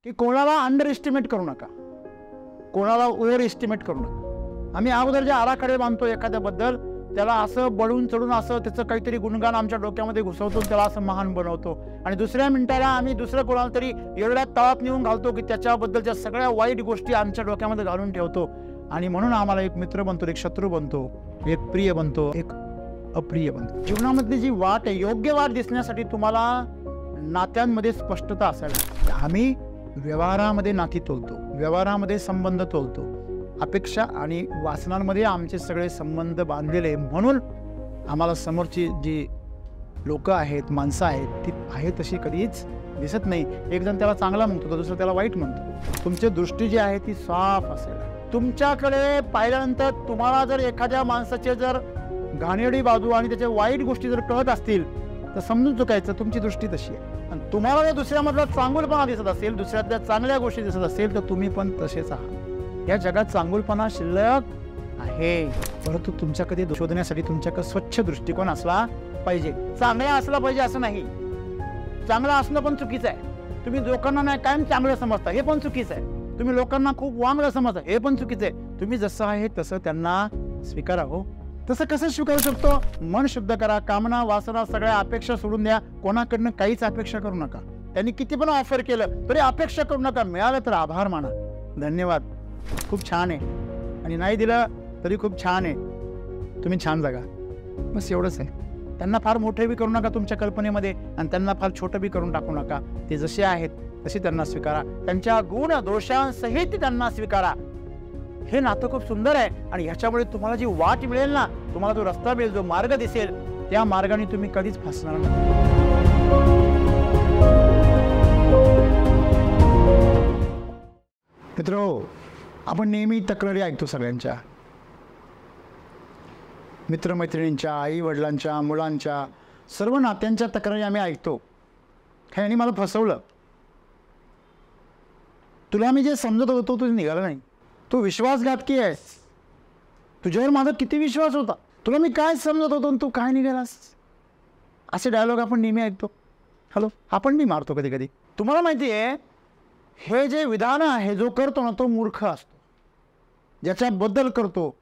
की कोणाला under estimate करू नका, कोणाला ओव्हर एस्टिमेट करू नका. आम्ही अगोदर जे आराखडे बांधतो एखाद्याबद्दल, त्याला असं बळून चढून असं त्याचं काहीतरी गुणगान आमच्या डोक्यामध्ये घुसवतो, त्याला असं महान बनवतो आणि दुसऱ्या मिनिटाला आम्ही दुसरं कोणाला तरी एवढ्या तळात नेऊन घालतो की त्याच्याबद्दलच्या सगळ्या वाईट गोष्टी आमच्या डोक्यामध्ये घालून ठेवतो. आणि म्हणून आम्हाला एक मित्र बनतो, एक शत्रू बनतो, एक प्रिय बनतो, एक अप्रिय बनतो. जीवनामधली जी वाट आहे, योग्य वाट दिसण्यासाठी तुम्हाला नात्यांमध्ये स्पष्टता असायला. आम्ही व्यवहारामध्ये नाती तोलतो, व्यवहारामध्ये संबंध तोलतो, अपेक्षा आणि वासनांमध्ये आमचे सगळे संबंध बांधलेले. म्हणून आम्हाला समोरची जी लोक आहेत, माणसं आहेत, ती आहे तशी कधीच दिसत नाही. एक जण त्याला चांगला म्हणतो तर दुसरा त्याला वाईट म्हणतो. तुमची दृष्टी जी आहे ती साफ असेल. तुमच्याकडे पाहिल्यानंतर तुम्हाला जर एखाद्या माणसाचे जर घाणेरडी बाजू आणि त्याच्या वाईट गोष्टी जर कळत असतील तर समजून चुकायचं, तुमची दृष्टी तशी आहे. आणि तुम्हाला जर दुसऱ्यामधला चांगुलपणा दिसत असेल, दुसऱ्यातल्या चांगल्या गोष्टी दिसत असेल तर तुम्ही पण तसेच आहात. या जगात चांगुलपणा शिल्लक आहे, परंतु तुमच्याकडे शोधण्यासाठी तुमच्याकडे स्वच्छ दृष्टिकोन असला पाहिजे. चांगला असला पाहिजे असं नाही, चांगला असणं पण चुकीचं आहे. तुम्ही लोकांना नाही कायम चांगलं समजता, हे पण चुकीचं आहे. तुम्ही लोकांना खूप वांगलं समजता, हे पण चुकीचं आहे. तुम्ही जसं आहे तसं त्यांना स्वीकारा. हो, तसं कसं स्वीकारू शकतो? मन शुद्ध करा, कामना वासना सगळ्या अपेक्षा सोडून द्या. कोणाकडनं काहीच अपेक्षा करू नका. त्यांनी किती पण ऑफर केलं तरी अपेक्षा करू नका. मिळालं तर आभार माना, धन्यवाद, खूप छान आहे. आणि नाही दिलं तरी खूप छान आहे, तुम्ही छान जगा. बस एवढंच आहे. त्यांना फार मोठे बी करू नका तुमच्या कल्पनेमध्ये आणि त्यांना फार छोटं बी करून टाकू नका. ते जसे आहेत तसे त्यांना स्वीकारा, त्यांच्या गुण दोषांसहित त्यांना स्वीकारा. हे नातं खूप सुंदर आहे आणि ह्याच्यामुळे तुम्हाला जी वाट मिळेल ना, तुम्हाला जो रस्ता मिळेल, जो मार्ग दिसेल, त्या मार्गाने तुम्ही कधीच फसणार नाही. मित्रहो, आपण नेहमी तक्रारी ऐकतो सगळ्यांच्या, मित्रमैत्रिणींच्या, आई वडिलांच्या, मुलांच्या, सर्व नात्यांच्या तक्रारी आम्ही ऐकतो. ह्याने मला फसवलं, तुला मी जे समजत होतो तुझं निघालं नाही, तू विश्वासघातकी आहेस, तुझ्यावर माझा किती विश्वास होता, तुला मी काय समजत होतो तू काय निघालास. असे डायलॉग आपण नेहमी ऐकतो. हॅलो, आपण मी मारतो कधी कधी. तुम्हाला माहिती आहे, हे जे विधान आहे जो करतो ना तो मूर्ख असतो. ज्याच्याबद्दल करतो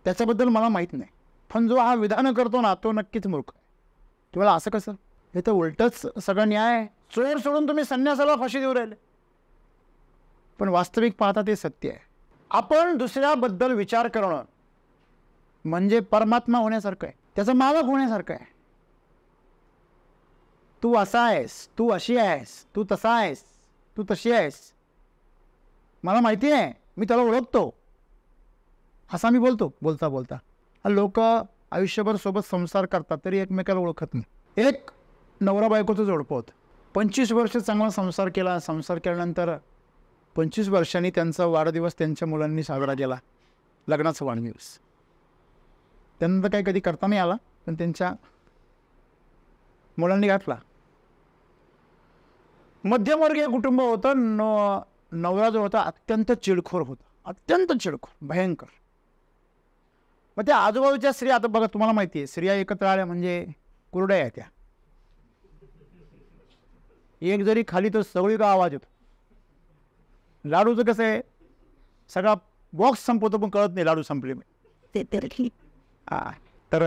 त्याच्याबद्दल मला माहीत नाही, पण जो हा विधान करतो ना तो नक्कीच मूर्ख आहे. तुम्हाला असं कसं? हे तर उलटच सगळं न्याय आहे. चोर सोडून तुम्ही संन्यासाला फाशी देऊ राहिले. पण वास्तविक पाहता ते सत्य आहे. आपण दुसऱ्याबद्दल विचार करणं म्हणजे परमात्मा होण्यासारखं आहे, त्याचा मालक होण्यासारखं आहे. तू असा आहेस, तू अशी आहेस, तू तसा आहेस, तू तशी आहेस, मला माहिती आहे, मी त्याला ओळखतो, असा मी बोलतो. बोलता बोलता लोक आयुष्यभर सोबत संसार करतात तरी एकमेकाला ओळखत नाही. एक नवरा बायकोचं जोडपं होतं, 25 वर्ष चांगला संसार केला. संसार केल्यानंतर 25 वर्षांनी त्यांचा वाढदिवस त्यांच्या मुलांनी साजरा केला, लग्नाचा वाढदिवस. त्यानंतर काही कधी करता नाही आला, पण त्यांच्या मुलांनी घातला. मध्यमवर्गीय कुटुंब होतं. नवरा जो होता अत्यंत चिडखोर होता, अत्यंत चिडखोर, भयंकर. मग त्या आजूबाजूच्या स्त्रिया, आता बघा तुम्हाला माहिती आहे, स्त्रिया एकत्र आल्या म्हणजे कुरड्या आहे त्या. एक जरी खाली तर सगळीकडे आवाज येतो. लाडूचं कसं आहे, सगळा बॉक्स संपवतो पण कळत नाही लाडू संपले. तर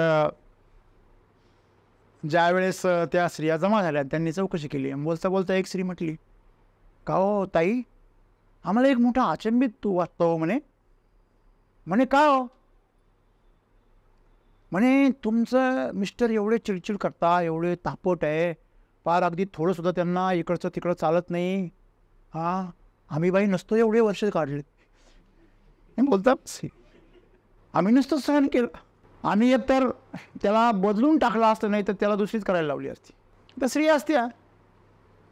ज्या वेळेस त्या स्त्रिया जमा झाल्या त्यांनी चौकशी केली. बोलता बोलता एक स्त्री म्हटली, का हो ताई, आम्हाला एक मोठा अचंबित तू वाटतो म्हणे. म्हणे काय हो? म्हणे तुमचं मिस्टर एवढे चिडचिड करता, एवढे तापट आहे, फार अगदी थोडंसुद्धा त्यांना इकडचं तिकडं चालत नाही. हां, आम्ही बाई नसतो एवढे वर्ष काढले. बोलतात आम्ही नसतो सहन केलं, आम्ही एक तर त्याला बदलून टाकला असतं, नाही तर त्याला दुसरीच करायला लावली असती. तर स्त्री असते.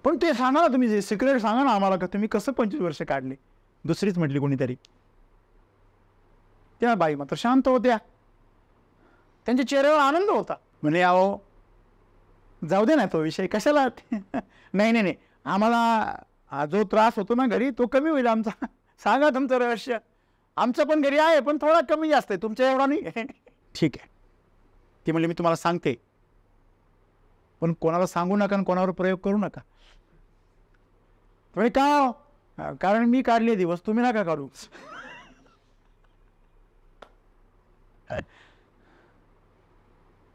पण ते सांगा ना तुम्ही, जे सिक्रेट सांगा ना आम्हाला, का तुम्ही कसं 25 वर्ष काढले. दुसरीच म्हटली कोणीतरी. त्या बाई मात्र शांत होत्या, त्यांच्या चेहऱ्यावर आनंद होता. म्हणे अहो जाऊ दे ना तो विषय, कशाला. नाही नाही नाही, आम्हाला जो त्रास होतो ना घरी तो कमी होईल आमचा. सांगा तुमचं रहस्य, आमचं पण घरी आहे पण थोडा कमी जास्त आहे, तुमच्या एवढा नाही. ठीक आहे. ती म्हणली मी तुम्हाला सांगते, पण कोणाला सांगू नका आणि कोणावर प्रयोग करू नका. म्हणजे का हो? कारण मी काढले दिवस, तुम्ही नका काढू.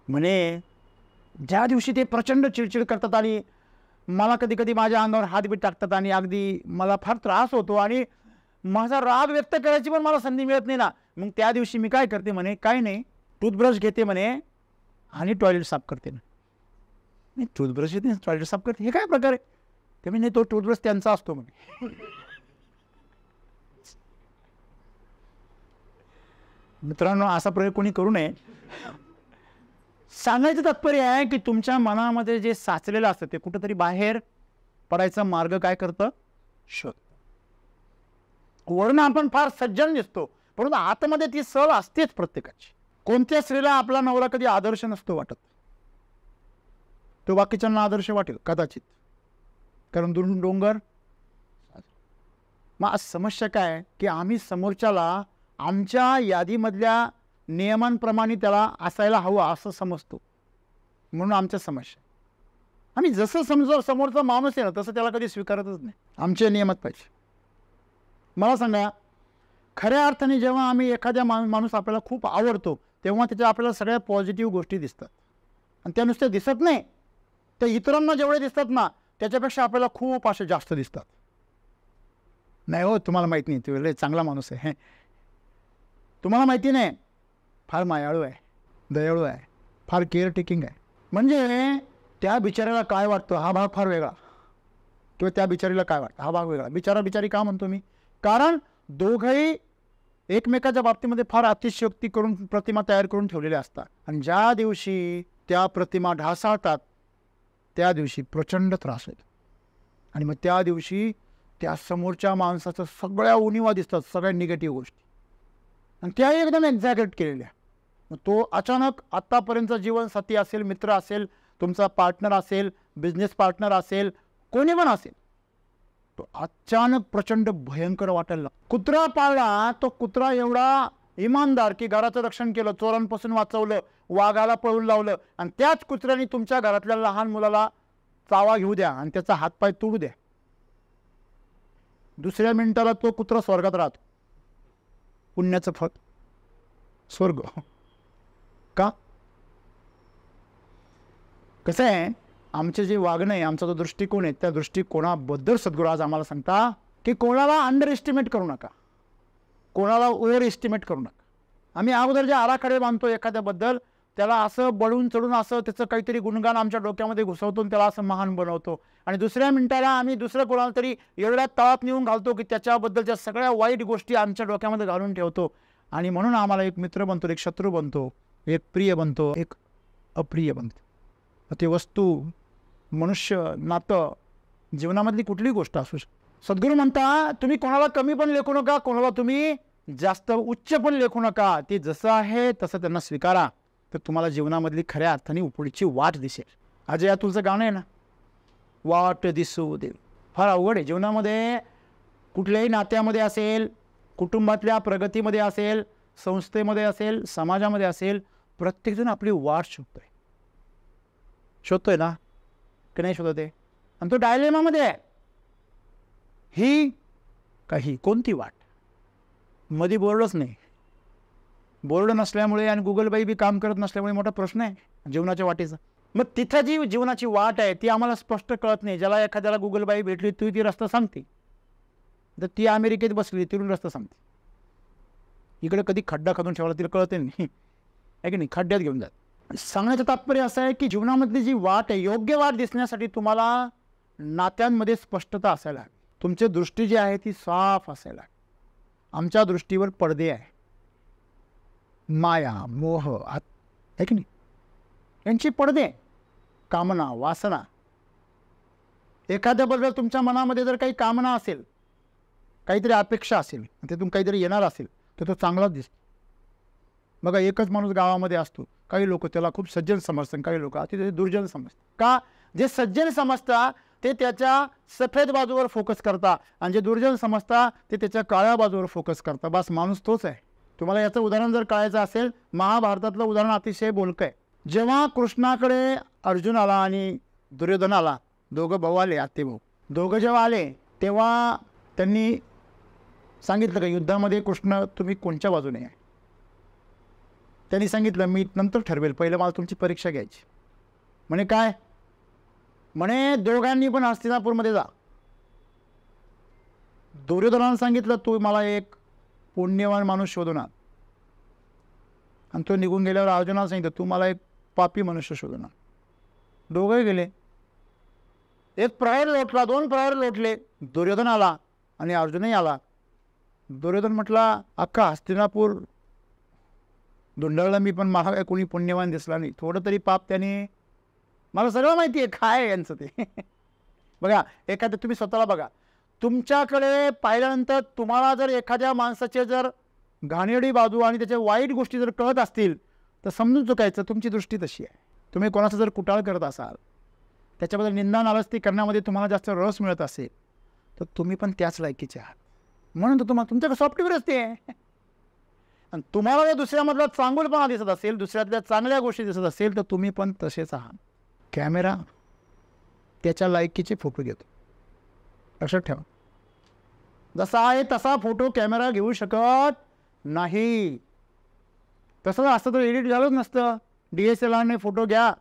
म्हणे ज्या दिवशी ते प्रचंड चिडचिड करतात आणि मला कधी कधी माझ्या अंगावर हातबीत टाकतात आणि अगदी मला फार त्रास होतो आणि माझा राग व्यक्त करायची पण मला संधी मिळत नाही ना, मग त्या दिवशी मी काय करते म्हणे, काय नाही, टूथब्रश घेते म्हणे आणि टॉयलेट साफ करते ना. नाही, टूथब्रश घेते टॉयलेट साफ करते, हे काय प्रकार आहे? ते म्हणजे तो टूथब्रश त्यांचा असतो म्हणे. मित्रांनो, असा प्रयोग कोणी करू नये. सांगायचं तात्पर्य आहे की तुमच्या मनामध्ये जे साचलेलं असतं ते कुठंतरी बाहेर पडायचा मार्ग काय करतं, शोध. वरून आपण फार सज्जन दिसतो, परंतु आतमध्ये ती सल असतेच प्रत्येकाची. कोणत्या स्त्रीला आपला नवरा कधी आदर्श नसतो वाटत? तो बाकीच्यांना आदर्श वाटेल कदाचित, कारण दुरून डोंगर. मग आज समस्या काय की आम्ही समोरच्याला आमच्या यादीमधल्या नियमांप्रमाणे त्याला असायला हवं असं समजतो, म्हणून आमच्या समस्या. आम्ही जसं समजू समोरचा माणूस आहे ना तसं त्याला कधी स्वीकारतच नाही. आमच्या नियमात पाहिजे. मला सांगा, खऱ्या अर्थाने जेव्हा आम्ही एखाद्या माणूस आपल्याला खूप आवडतो तेव्हा त्याच्या आपल्याला सगळ्या पॉझिटिव्ह गोष्टी दिसतात, आणि त्या नुसत्या दिसत नाही, त्या इतरांना जेवढे दिसतात ना त्याच्यापेक्षा आपल्याला खूप असे जास्त दिसतात. नाही हो, तुम्हाला माहीत नाही, तो लय चांगला माणूस आहे, तुम्हाला माहिती नाही, फार मायाळू आहे, दयाळू आहे, फार केअर टेकिंग आहे. म्हणजे त्या बिचाऱ्याला काय वाटतं हा भाग फार वेगळा, किंवा त्या बिचारीला काय वाटतं हा भाग वेगळा. बिचारा बिचारी का म्हणतो मी? कारण दोघंही एकमेकाच्या बाबतीमध्ये फार अतिशयोक्ती करून प्रतिमा तयार करून ठेवलेल्या असतात, आणि ज्या दिवशी त्या प्रतिमा ढासाळतात त्या दिवशी प्रचंड त्रास होतो. आणि मग त्या दिवशी त्या समोरच्या माणसाचं सगळ्या उणिवा दिसतात, सगळ्या निगेटिव्ह गोष्टी, आणि त्या एकदम एक्झॅक्ट केलेल्या. मग तो अचानक आत्तापर्यंतचा जीवनसाथी असेल, मित्र असेल, तुमचा पार्टनर असेल, बिझनेस पार्टनर असेल, कोणी पण असेल, तो अचानक प्रचंड भयंकर वाटायला लागतो. कुत्रा पाळला, तो कुत्रा एवढा इमानदार की घराचं रक्षण केलं, चोरांपासून वाचवलं, वाघाला पळून लावलं, आणि त्याच कुत्र्याने तुमच्या घरातल्या लहान मुलाला चावा घेऊ द्या आणि त्याचा हातपाय तोडू द्या, दुसऱ्या मिनिटाला तो कुत्रा स्वर्गात राहतो. पुण्याचं फळ, स्वर्ग. का? कसं आहे, आमचे जे वागणं आहे, आमचा जो दृष्टिकोन आहे, त्या दृष्टिकोनाबद्दल सद्गुरू आज आम्हाला सांगता की कोणाला अंडर एस्टिमेट करू नका, कोणाला ओव्हर एस्टिमेट करू नका. आम्ही अगोदर जे आराखडे बांधतो एखाद्याबद्दल, त्याला असं बळून चढून असं त्याचं काहीतरी गुणगान आमच्या डोक्यामध्ये घुसवतो आणि त्याला असं महान बनवतो, आणि दुसऱ्या मिनिटाला आम्ही दुसरं कोणाला तरी एवढ्या तळात नेऊन घालतो की त्याच्याबद्दलच्या सगळ्या वाईट गोष्टी आमच्या डोक्यामध्ये घालून ठेवतो. आणि म्हणून आम्हाला एक मित्र बनतो, एक शत्रू बनतो, एक प्रिय बनतो, एक अप्रिय बनतो. ते वस्तू, मनुष्य, नातं, जीवनामधली कुठलीही गोष्ट असू शकते. सद्गुरू म्हणता तुम्ही कोणाला कमी पण लेखू नका, कोणाला तुम्ही जास्त उच्च पण लेखू नका. ते जसं आहे तसं त्यांना स्वीकारा, तर तुम्हाला जीवनामधली खऱ्या अर्थाने पुढची वाट दिसेल. अजय अतुलचं गाणं आहे ना, वाट दिसू दे. फार अवघड आहे जीवनामध्ये, कुठल्याही नात्यामध्ये असेल, कुटुंबातल्या प्रगतीमध्ये असेल, संस्थेमध्ये असेल, समाजामध्ये असेल, प्रत्येकजण आपली वाट शोधतोय ना की नाही शोधत आहे, आणि तो डायलेमामध्ये आहे. ही काही कोणती वाट? मध्ये बोर्डच नाही, बोर्ड नसल्यामुळे आणि गुगल बाई बी काम करत नसल्यामुळे मोठा प्रश्न आहे जीवनाच्या वाटेचा. मग तिथं जी जीवनाची वाट आहे ती आम्हाला स्पष्ट कळत नाही. ज्याला एखाद्याला गुगल बाई भेटली ती रस्ता सांगते, तर ती अमेरिकेत बसली तिथून रस्ता सांगते. इकडे कधी खड्डा खादून ठेवला तिला कळते नाही, आहे की नाही, खड्ड्यात घेऊन जात. सांगण्याचं तात्पर्य असं आहे की जीवनामधली जी वाट आहे, योग्य वाट दिसण्यासाठी तुम्हाला नात्यांमध्ये स्पष्टता असायला हवी. तुमची दृष्टी जी आहे ती साफ असायला हवी. आमच्या दृष्टीवर पडदे आहे, माया, मोह, आहे की नाही, यांची पडदे, कामना, वासना. एखाद्याबद्दल तुमच्या मनामध्ये जर काही कामना असेल, काहीतरी अपेक्षा असेल, त्यातून काहीतरी येणार असेल, तर तो चांगलाच दिसतो. बघा, एकच माणूस गावामध्ये असतो, काही लोक त्याला खूप सज्जन समजतात, काही लोक अतिशय दुर्जन समजतात. का? जे सज्जन समजतात ते त्याच्या सफेद बाजूवर फोकस करता, आणि जे दुर्जन समजता ते त्याच्या काळ्या बाजूवर फोकस करता. बस माणूस तोच आहे. तुम्हाला याचं उदाहरण जर कळायचं असेल, महाभारतातलं उदाहरण अतिशय बोलकं आहे. जेव्हा कृष्णाकडे अर्जुन आला आणि दुर्योधन आला, दोघं भाऊ आले, आत्ते भाऊ, दोघं जेव्हा आले तेव्हा त्यांनी सांगितलं का युद्धामध्ये कृष्ण तुम्ही कोणत्या बाजूने आहे? त्यांनी सांगितलं मी नंतर ठरवेल, पहिलं मला तुमची परीक्षा घ्यायची. म्हणे काय? म्हणे दोघांनी पण हस्तिनापूरमध्ये जा. दुर्योधनानं सांगितलं तू मला एक पुण्यवान माणूस शोधून आण. आणि तो निघून गेल्यावर अर्जुनाला सांगितलं तू मला एक पापी मनुष्य शोधून आण. दोघंही गेले. एक प्रहर लोटला, 2 प्रहर लोटले. दुर्योधन आला आणि अर्जुनही आला. दुर्योधन म्हटला अख्खा हस्तिनापूर धुंडळलं मी, पण मला काय कोणी पुण्यवान दिसला नाही. थोडं तरी पाप त्याने, मला सगळं माहिती आहे काय आहे यांचं ते. बघा एखादं तुम्ही स्वतःला बघा, तुमच्याकडे पाहिल्यानंतर तुम्हाला जर एखाद्या माणसाचे जर घाणेरडी बाजू आणि त्याच्या वाईट गोष्टी जर कळत असतील तर समजून चुकायचं तुमची दृष्टी तशी आहे. तुम्ही कोणाचं जर कुटाळ करत असाल, त्याच्याबद्दल निंदा नाराजगी करण्यामध्ये तुम्हाला जास्त रस मिळत असेल तर तुम्ही पण त्याच लायकीचे आहात. म्हणून तर तुम्हाला तुमच्याकडे सॉफ्टवेअर असते. आणि तुम्हाला जर दुसऱ्यामधला चांगुलपणा दिसत असेल, दुसऱ्यातल्या चांगल्या गोष्टी दिसत असेल तर तुम्ही पण तसेच आहात. कॅमेरा त्याच्या लायकीचे फोटो घेतो, लक्षात ठेवा. जसा आहे तसा फोटो कॅमेरा घेऊ शकत नाही. तसं असतं तर एडिट झालंच नसतं. DSLRने फोटो घ्या,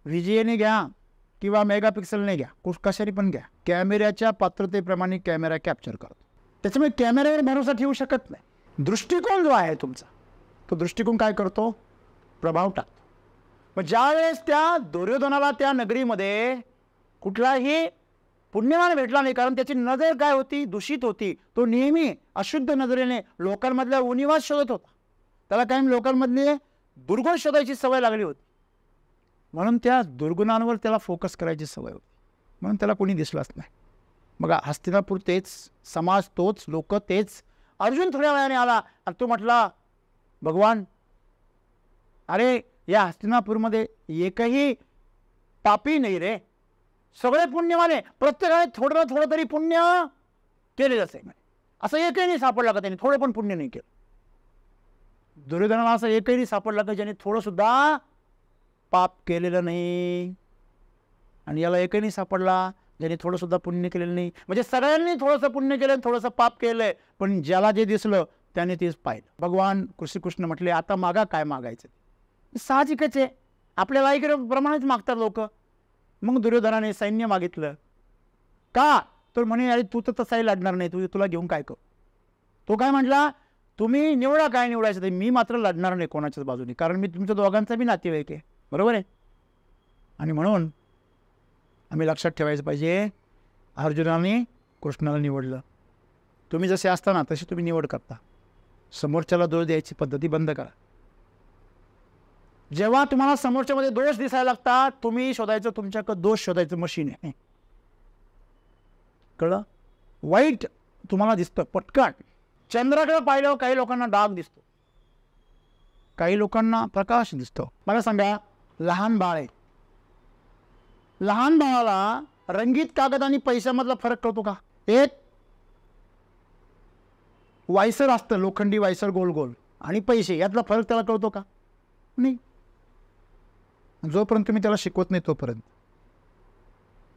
VGAने घ्या किंवा मेगापिक्सेलने घ्या, कशाने पण घ्या, कॅमेऱ्याच्या पात्रतेप्रमाणे कॅमेरा कॅप्चर करतो. त्याच्यामुळे कॅमेऱ्यावर भरोसा ठेवू शकत नाही. दृष्टिकोन जो आहे तुमचा, तो दृष्टिकोन काय करतो? प्रभाव टाकतो. मग ज्यावेळेस त्या दुर्योधनाला त्या नगरीमध्ये कुठलाही पुण्यवान भेटला नाही, कारण त्याची नजर काय होती? दूषित होती. तो नेहमी अशुद्ध नजरेने लोकांमधल्या उणिवा शोधत होता. त्याला कायम लोकांमधले दुर्गुण शोधायची सवय लागली होती. म्हणून त्या दुर्गुणांवर त्याला फोकस करायची सवय होती. म्हणून त्याला कोणी दिसलाच नाही. बघा हस्तिनापूर तेच, समाज तोच, लोक तेच. अर्जुन थोड्या वेळाने आला आणि तो म्हटला भगवान, अरे या हस्तिनापूरमध्ये एकही पापी नाही रे, सगळे पुण्यवाने, प्रत्येकाने थोडं ना थोडं तरी पुण्य केलेलंच आहे. असं एकही नाही सापडला का त्यांनी थोडं पण पुण्य नाही केलं? दुर्योधनाला असं एकही नाही सापडला का ज्याने थोडं सुद्धा पाप केलेलं नाही? आणि याला एकही नाही सापडला ज्याने थोडं सुद्धा पुण्य केलेलं नाही. म्हणजे सगळ्यांनी थोडंसं पुण्य केलं, थोडंसं पाप केलंय, पण ज्याला जे दिसलं त्याने तेच पाहिलं. भगवान कृष्ण म्हटले आता मागा काय मागायचं? साहजिकच आहे, आपल्या लायकीप्रमाणेच मागतात लोक. मग दुर्योधनाने सैन्य मागितलं. का? तर म्हणे अरे तू तर तसाही लढणार नाही, तुला घेऊन काय करू? तो काय म्हटला, तुम्ही निवडा काय निवडायचं ते, मी मात्र लढणार नाही कोणाच्याच बाजूने, कारण मी तुमच्या दोघांचा बी नातेवाईक आहे. बरोबर आहे? आणि म्हणून आम्ही लक्षात ठेवायचं पाहिजे, अर्जुनाने कृष्णाला निवडलं. तुम्ही जसे असताना तशी तुम्ही निवड करता. समोरच्याला दोष द्यायची पद्धती बंद करा. जेव्हा तुम्हाला समोरच्यामध्ये दोष दिसायला लागतात, तुम्ही शोधायचं, तुमच्याकडे दोष शोधायचं मशीन आहे. कळलं? वाईट तुम्हाला दिसतं पटकन. चंद्राकडे पाहिल्यावर काही लोकांना डाग दिसतो, काही लोकांना प्रकाश दिसतो. मला सांगा, लहान बाळ आहे, लहान बाळाला रंगीत कागद आणि पैशामधला फरक कळतो का? एक वायसर असतं, लोखंडी वायसर गोल गोल, आणि पैसे, यातला फरक त्याला कळतो का? नाही. जोपर्यंत तुम्ही त्याला शिकवत नाही तोपर्यंत,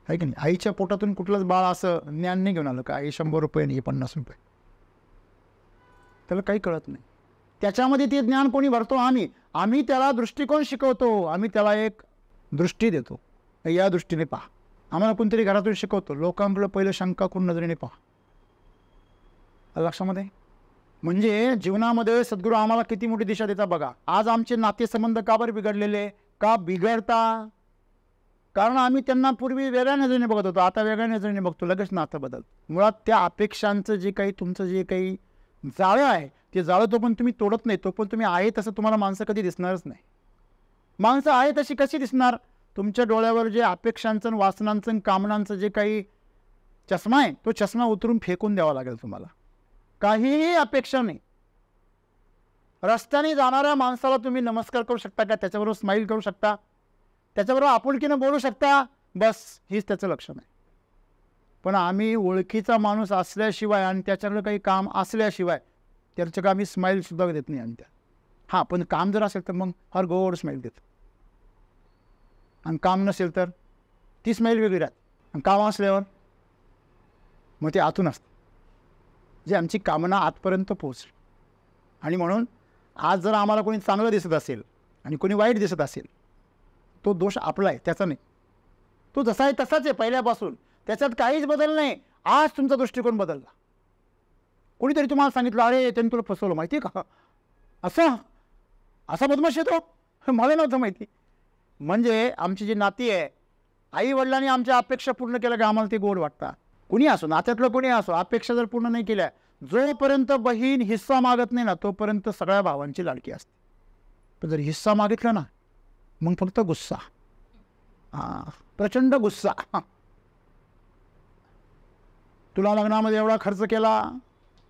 आहे की नाही? आईच्या पोटातून कुठलंच बाळ असं ज्ञान नाही घेऊन आलं का आई 100 रुपये नाही 50 रुपये, त्याला काही कळत नाही. त्याच्यामध्ये ते ज्ञान कोणी भरतो? आम्ही त्याला दृष्टिकोन शिकवतो, आम्ही त्याला एक दृष्टी देतो, या दृष्टीने पहा. आम्हाला कोणतरी घरातून शिकवतो, लोकांकडे पहिलं शंका करून नजरेने पहा. लक्षामध्ये? म्हणजे जीवनामध्ये सद्गुरू आम्हाला किती मोठी दिशा देतात बघा. आज आमचे नातेसंबंध का बरं बिघडलेले? का बिघडता? कारण आम्ही त्यांना पूर्वी वेगळ्या नजरेने बघत होतो, आता वेगळ्या नजरेने बघतो, लगेच नातं बदल. मुळात त्या अपेक्षांचं जे काही तुमचं जे काही जाळं आहे, ते जाळं तो पण तुम्ही तोडत नाही, तो पण तुम्ही आहे तसं तुम्हाला माणसं कधी दिसणारच नाही. माणसं आहे तशी कशी दिसणार? तुमच्या डोळ्यावर जे अपेक्षांचं, वासनांचं, कामनांचं जे काही चष्मा आहे, तो चष्मा उतरून फेकून द्यावा लागेल तुम्हाला. काहीही अपेक्षा नाही. रस्त्याने जाणाऱ्या माणसाला तुम्ही नमस्कार करू शकता का? त्याच्याबरोबर स्माईल करू शकता? त्याच्याबरोबर आपुलकीनं बोलू शकता? बस हीच त्याचं लक्षण आहे. पण आम्ही ओळखीचा माणूस असल्याशिवाय आणि त्याच्याकडे काही काम असल्याशिवाय त्याच्याकडे आम्ही स्माईलसुद्धा देत नाही. आणि त्या हां, पण काम जर असेल तर मग फार गोड स्माईल देतो, आणि काम नसेल तर ती स्माईल वेगळी राहते. आणि काम असल्यावर मग ते आतून असतं, जे आमची कामना आतपर्यंत पोहोचली. आणि म्हणून आज जर आम्हाला कोणी चांगलं दिसत असेल आणि कोणी वाईट दिसत असेल, तो दोष आपला आहे, त्याचा नाही. तो जसा आहे तसाच आहे पहिल्यापासून, त्याच्यात काहीच बदल नाही. आज तुमचा दृष्टिकोन बदलला. कोणीतरी तुम्हाला सांगितलं, अरे त्यांनी तुला फसवलं, माहिती आहे का, असा बदमाश येतो, मला नव्हतं माहिती. म्हणजे आमची जी नाती आहे, आई वडिलांनी आमच्या अपेक्षा पूर्ण केल्या की आम्हाला ते गोड वाटतात. कुणी असो, नात्यातलं कोणी असो, अपेक्षा जर पूर्ण नाही केल्या, जोपर्यंत बहीण हिस्सा मागत नाही ना, तोपर्यंत सगळ्या भावांची लाडकी असते. पण जर हिस्सा मागितला ना, मग फक्त गुस्सा, प्रचंड गुस्सा. तुला लग्नामध्ये एवढा खर्च केला,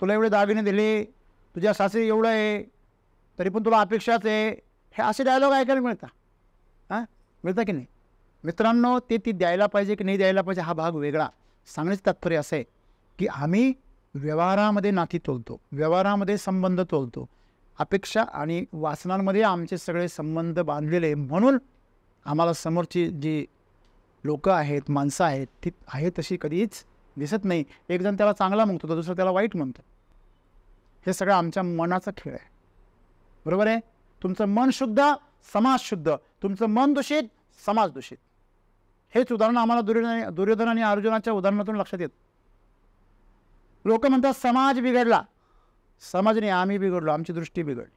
तुला एवढे दागिने दिले, तुझ्या सासरी एवढं आहे, तरी पण तुला अपेक्षाच आहे. हे असे डायलॉग ऐकायला मिळतात. मिळतं की नाही मित्रांनो? ते द्यायला पाहिजे की नाही द्यायला पाहिजे हा भाग वेगळा. सांगण्याचं तात्पर्य असं आहे की आम्ही व्यवहारामध्ये नाती तोलतो, व्यवहारामध्ये संबंध तोलतो. अपेक्षा आणि वासनांमध्ये आमचे सगळे संबंध बांधलेले, म्हणून आम्हाला समोरची जी लोकं आहेत, माणसं आहेत, ती आहे तशी कधीच दिसत नाही. एक जण त्याला चांगला म्हणतो तर दुसरं त्याला वाईट म्हणतो. हे सगळं आमच्या मनाचा खेळ आहे. बरोबर आहे? तुमचं मन शुद्ध, समाज शुद्ध. तुमचं मन दूषित, समाज दूषित. हेच उदाहरण आम्हाला दुर्योधन आणि अर्जुनाच्या उदाहरणातून लक्षात येतं. लोक म्हणतात समाज बिघडला. समाजाने आम्ही बिघडलो, आमची दृष्टी बिघडली.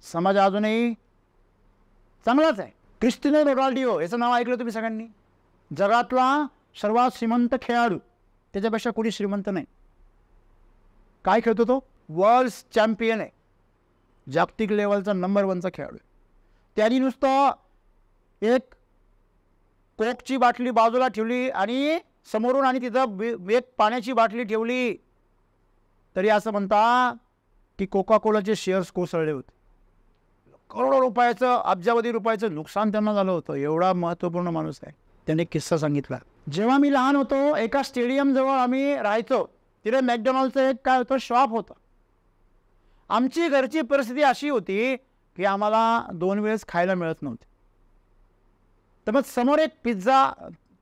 समाज अजूनही चांगलाच आहे. क्रिस्टिनो रोनाल्डिओ याचं नाव ऐकलं तुम्ही सगळ्यांनी? जगातला सर्वात श्रीमंत खेळाडू, त्याच्यापेक्षा कोणी श्रीमंत नाही. काय खेळतो तो? वर्ल्ड चॅम्पियन आहे, जागतिक लेवलचा नंबर 1चा खेळाडू. त्यांनी नुसतं एक कोकची बाटली बाजूला ठेवली आणि समोरून आणि तिथं एक पाण्याची बाटली ठेवली, तरी असं म्हणता की कोका कोलाचे शेअर्स कोसळले होते. करोडो रुपयाचं, अब्जावधी रुपयाचं नुकसान त्यांना झालं होतं. एवढा महत्त्वपूर्ण माणूस आहे. त्याने किस्सा सांगितला. जेव्हा मी लहान होतो, एका स्टेडियमजवळ आम्ही राहायचो. तिथे मॅकडॉनल्डचं एक काय होतं, शॉप होतं. आमची घरची परिस्थिती अशी होती की आम्हाला 2 वेळेस खायला मिळत नव्हते. तर मग समोर एक पिझ्झा,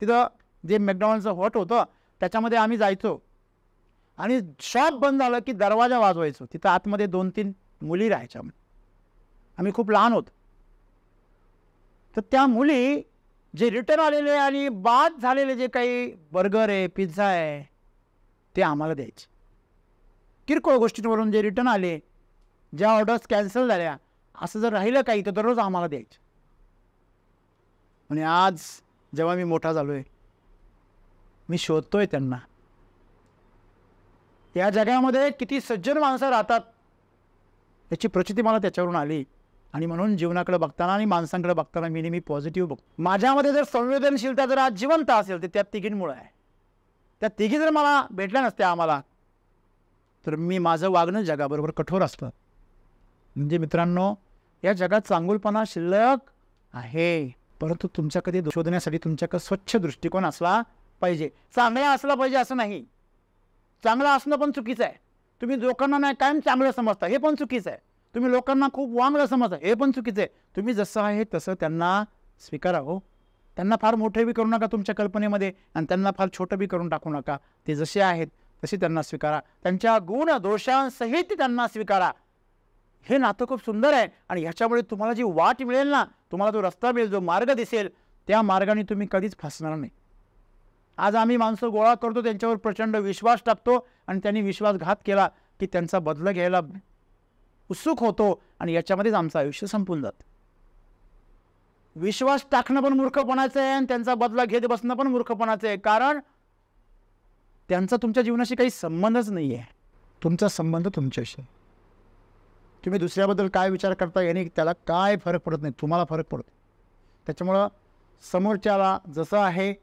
तिथं जे मॅकडॉनल्डचं हॉट होतं त्याच्यामध्ये आम्ही जायचो आणि शॉप बंद झालं की दरवाजा वाजवायचो. तिथं आतमध्ये 2-3 मुली राहायच्या. आम्ही खूप लहान होतो. तर त्या मुली जे रिटर्न आलेले आणि बाद झालेले जे काही बर्गर आहे, पिझ्झा आहे, ते आम्हाला द्यायचे. किरकोळ गोष्टींवरून जे रिटर्न आले, ज्या ऑर्डर्स कॅन्सल झाल्या, असं जर राहिलं काही तर दररोज आम्हाला द्यायचे. आणि आज जेव्हा मी मोठा झालो आहे, मी शोधतोय त्यांना. या जगामध्ये किती सज्जन माणसं राहतात याची प्रचिती मला त्याच्यावरून आली. आणि म्हणून जीवनाकडे बघताना आणि माणसांकडे बघताना मी नेहमी पॉझिटिव्ह बघतो. माझ्यामध्ये जर संवेदनशीलता जर आज जिवंत असेल तर त्या तिघींमुळे आहे. त्या तिघी जर मला भेटल्या नसत्या आम्हाला, तर मी माझं वागणं जगाबरोबर कठोर असतं. म्हणजे मित्रांनो, या जगात चांगुलपणा शिल्लक आहे, परंतु तुमच्याकडे शोधण्यासाठी तुमच्याकडे स्वच्छ दृष्टिकोन असला पाहिजे. चांगला असला पाहिजे असं नाही. चांगलं असणं पण चुकीचं आहे. तुम्ही लोकांना नाही कायम चांगलं समजता, हे पण चुकीचं आहे. तुम्ही लोकांना खूप वांगलं समजता, हे पण चुकीचं आहे. तुम्ही जसं आहे तसं त्यांना स्वीकारा. हो, त्यांना फार मोठे बी करू नका तुमच्या कल्पनेमध्ये आणि त्यांना फार छोटं बी करून टाकू नका. ते जसे आहेत तसे त्यांना स्वीकारा. त्यांच्या गुण दोषांसहित त्यांना स्वीकारा. हे नातं खूप सुंदर आहे आणि ह्याच्यामुळे तुम्हाला जी वाट मिळेल ना, तुम्हाला जो रस्ता मिळेल, जो मार्ग दिसेल, त्या मार्गाने तुम्ही कधीच फसणार नाही. आज आम्ही माणसं गोळा करतो, त्यांच्यावर प्रचंड विश्वास टाकतो आणि त्यांनी विश्वासघात केला की त्यांचा बदला घ्यायला उत्सुक होतो आणि याच्यामध्येच आमचं आयुष्य संपून जातं. विश्वास टाकणं पण मूर्खपणाचं आहे आणि त्यांचा बदला घेत बसणं पण मूर्खपणाचं आहे. कारण त्यांचा तुमच्या जीवनाशी काही संबंधच नाही आहे. तुमचा संबंध तुमच्याशी. तुम्ही दुसऱ्याबद्दल काय विचार करता याने त्याला काय फरक पडत नाही, तुम्हाला फरक पडतो. त्याच्यामुळं समोरच्याला जसं आहे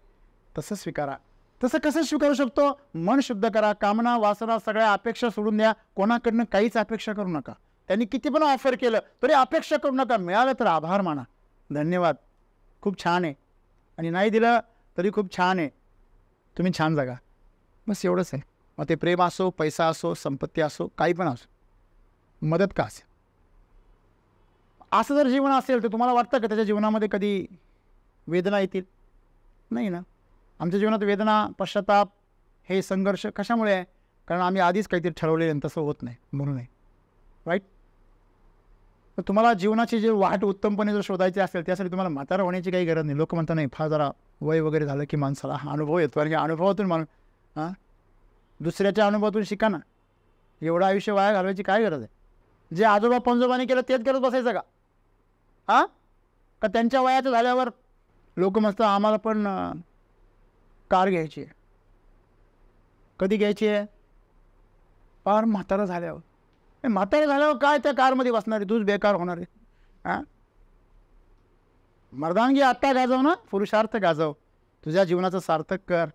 तसं स्वीकारा. तसं कसं स्वीकारू शकतो? मन शुद्ध करा. कामना, वासना, सगळ्या अपेक्षा सोडून द्या. कोणाकडनं काहीच अपेक्षा करू नका. त्यांनी किती पण ऑफर केलं तरी अपेक्षा करू नका. मिळालं तर आभार माना, धन्यवाद, खूप छान आहे. आणि नाही दिलं तरी खूप छान आहे, तुम्ही छान जगा. बस एवढंच आहे. मग ते प्रेम असो, पैसा असो, संपत्ती असो, काही पण असो, मदत का असेल. असं जर जीवन असेल तर तुम्हाला वाटतं का त्याच्या जीवनामध्ये कधी वेदना येतील? नाही ना. आमच्या जीवनात वेदना, पश्चाताप, हे संघर्ष कशामुळे आहे? कारण आम्ही आधीच काहीतरी ठरवलेलं आणि तसं होत नाही म्हणून आहे. राईट. तर तुम्हाला जीवनाची जे वाट उत्तमपणे जर शोधायची असेल त्यासाठी तुम्हाला म्हातारा होण्याची काही गरज नाही. लोक म्हणतात नाही फार जरा वय वगैरे झालं की माणसाला हा अनुभव येतो, आणि अनुभवातून माणूस दुसऱ्याच्या अनुभवातून शिका ना. एवढं आयुष्य वाया घालवायची काय गरज आहे? जे आजोबा पंजोबाने केलं तेच करत बसायचं का? का त्यांच्या वयाचं झाल्यावर लोक म्हणतात आम्हाला पण कार घ्यायची आहे. कधी घ्यायची आहे? फार म्हातारा झाल्यावर. म्हातारा झाल्यावर काय त्या कारमध्ये बसणार आहे? तूच बेकार होणार आहे. मर्दानगी आत्ता गाजव ना, पुरुषार्थ गाजव, तुझ्या जीवनाचं सार्थक कर,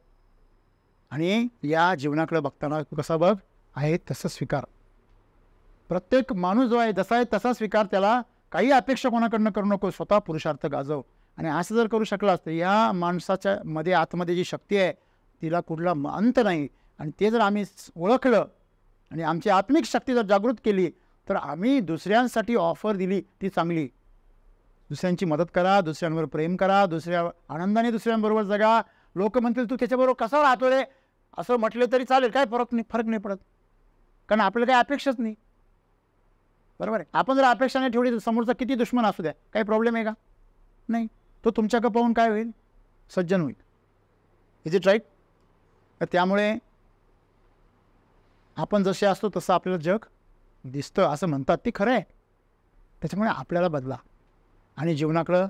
आणि या जीवनाकडे बघताना कसा बघ आहे तसं स्वीकार. प्रत्येक माणूस जो आहे जसा आहे तसा स्वीकार. त्याला काही अपेक्षा कोणाकडनं करू नको, स्वतः पुरुषार्थ गाजव. आणि असं जर करू शकलास तर या माणसाच्या मध्ये आतमध्ये जी शक्ती आहे तिला कुठला अंत नाही. आणि ते जर आम्ही ओळखलं आणि आमची आत्मिक शक्ती जर जागृत केली तर आम्ही दुसऱ्यांसाठी ऑफर दिली ती चांगली. दुसऱ्यांची मदत करा, दुसऱ्यांवर प्रेम करा, दुसऱ्या आनंदाने दुसऱ्यांबरोबर जगा. लोक म्हणतील तू त्याच्याबरोबर कसा राहतो रे, असं म्हटलं तरी चालेल, काय फरक नाही पडत, कारण आपल्याला काही अपेक्षाच नाही. बरोबर आहे. आपण जर अपेक्षा नाही ठेवली तर समोरचा किती दुश्मन असू द्या, काही प्रॉब्लेम आहे का? नाही. तो तुमच्याकडे पाहून काय होईल? सज्जन होईल. Is it right? तर त्यामुळे आपण जसे असतो तसं आपल्याला जग दिसतं असं म्हणतात, ते खरं आहे. त्याच्यामुळे आपल्याला बदला आणि जीवनाकडं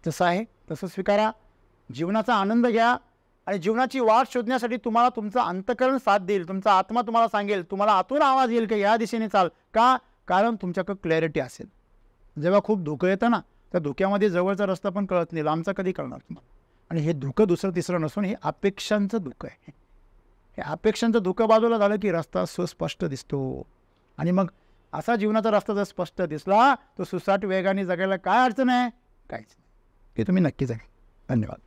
जसं आहे तसं स्वीकारा. जीवनाचा आनंद घ्या आणि जीवनाची वाट शोधण्यासाठी तुम्हाला तुमचं अंतःकरण साथ देईल, तुमचा आत्मा तुम्हाला सांगेल, तुम्हाला आतून आवाज येईल की या दिशेने चाल. का? कारण तुमच्याकडं क्लॅरिटी असेल. जेव्हा खूप धुकं येतं ना त्या धुक्यामध्ये जवळचा रस्ता पण कळत नाही, लांबचा कधी कळणार तुम्हाला. आणि हे धुकं दुसरं तिसरं नसून हे अपेक्षांचं धुकं आहे. हे अपेक्षांचं धुकं बाजूला झालं की रस्ता सुस्पष्ट दिसतो. आणि मग असा जीवनाचा रस्ता जर स्पष्ट दिसला तर सुसाट वेगाने जगायला काय अडचण आहे? काहीच नाही. हे तुम्ही नक्कीच आहे. धन्यवाद.